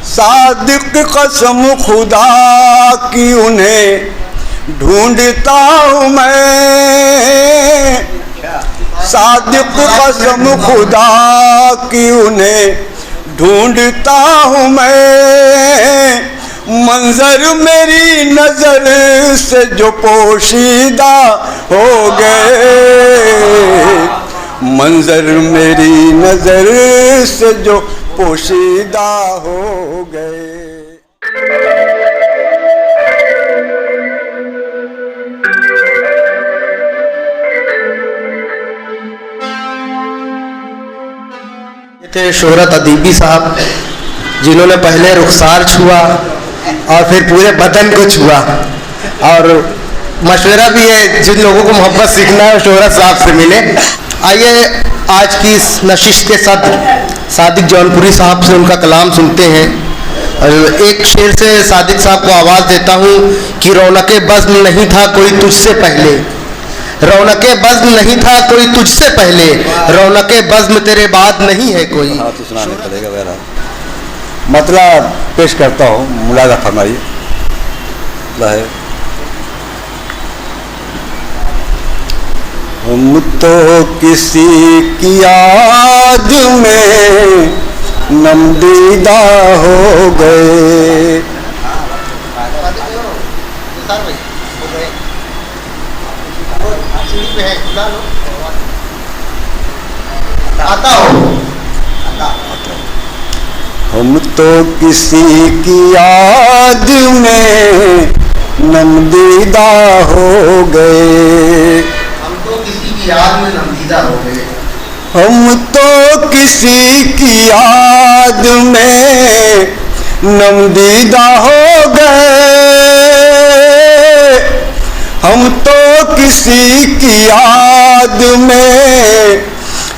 सादिक कसम खुदा की उन्हें ढूंढता हूँ मैं, सादिक कसम खुदा की उन्हें ढूंढता हूँ मैं। मंजर मेरी नजर से जो पोशीदा हो गए, मंजर मेरी नजर से जो पोशीदा हो गए। ये थे शोहरत अदीबी साहब, जिन्होंने पहले रुखसार छुआ और फिर पूरे बदन को छुआ। और मशवरा भी है जिन लोगों को मोहब्बत सीखना है शोहरत साहब से मिले। आइए आज की इस नशिश के साथ सादिक जौनपुरी साहब से उनका कलाम सुनते हैं। एक शेर से सादिक साहब को आवाज़ देता हूँ कि रौनके बज़्म नहीं था कोई तुझसे पहले, रौनके बज़्म नहीं था कोई तुझसे पहले, रौनके बज़्म तेरे बाद नहीं है कोई। हाँ तो सुनाने पड़ेगा वगैरह। मतलब पेश करता हूँ, मुलाजा फरमाइए। हम तो किसी की याद में नमदीदा हो गए, हम तो किसी की याद में नमदीदा हो गए, हम तो किसी की याद में नमदीदा हो गए, हम तो किसी की याद में नमदीदा हो गए, हम तो किसी की याद में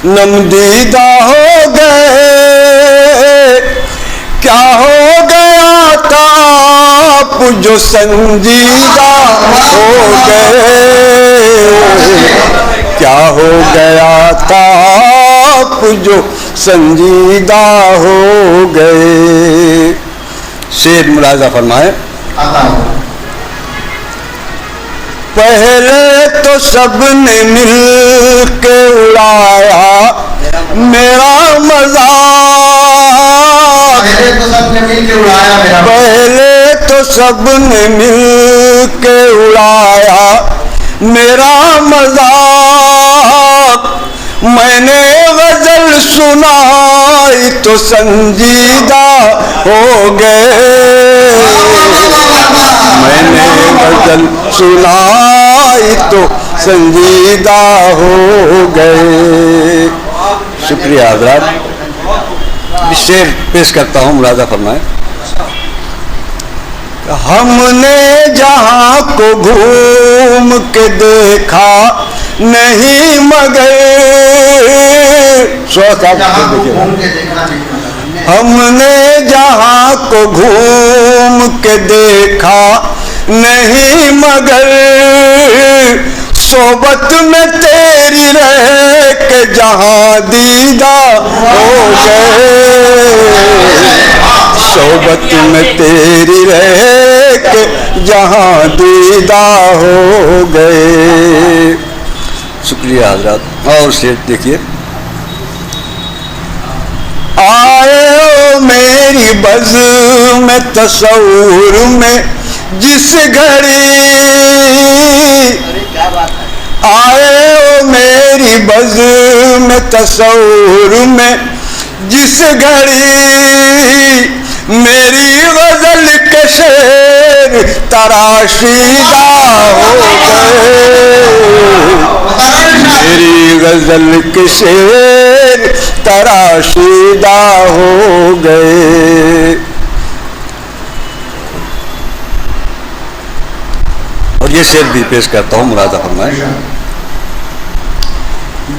नमदीदा हो गए। क्या हो गया था आप जो संजीदा हो गए, क्या हो गया था आप जो संजीदा हो गए। शेर मुलाजा फरमाए। पहले तो सबने मिल के उड़ाया मेरा मजाक, पहले तो सबने मिल के उड़ाया मेरा मजाक, मैंने गजल सुनाई तो संजीदा हो गए, मैंने गजल सुनाई तो संजीदा हो गए। शुक्रिया हज़रात। शेर पेश करता हूँ, मुलाजा फरमाए। हमने जहाँ को घूम के देखा नहीं मगर, हमने जहाँ को घूम के देखा नहीं मगर, सोबत में तेरी रह के जहाँ दीदा हो गए, सोबत में तेरी रह के जहाँ दीदा हो गए। शुक्रिया हज़रात। और शेर देखिए। आए ओ मेरी बज़्म में तसव्वुर में जिस घड़ी, आए ओ मेरी बज़्म में तसव्वुर में जिस घड़ी, मेरी गजल के शेर तराशीदा हो गए, मेरी गजल के शेर तराशीदा हो गए। और ये शेर भी पेश करता हूँ, मुलाजा फरमाए।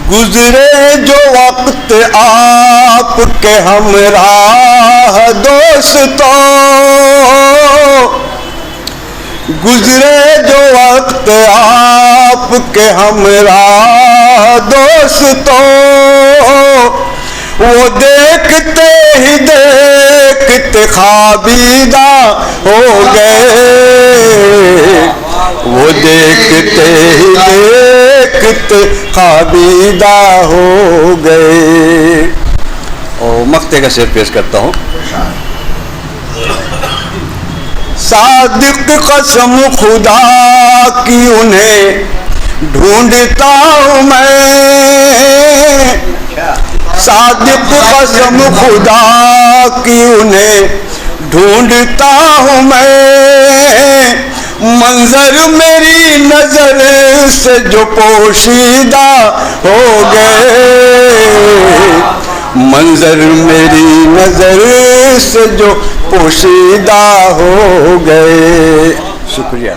गुजरे जो वक्त आपके हमराह दोस्तों, गुजरे जो वक्त आपके हमराह दोस्तों, वो देखते ही देखते खाबीदा हो गए, वो देखते ही देखते खाबीदा हो गए। और मक्ते का शेर पेश करता हूँ। सादिक कसम खुदा की उन्हें ढूंढता हूँ मैं, सादिक कसम खुदा की उन्हें ढूंढता हूँ मैं, मंजर मेरी नजर से जो पोशीदा हो गए, मंजर मेरी नजर से जो पोशीदा हो गए। शुक्रिया।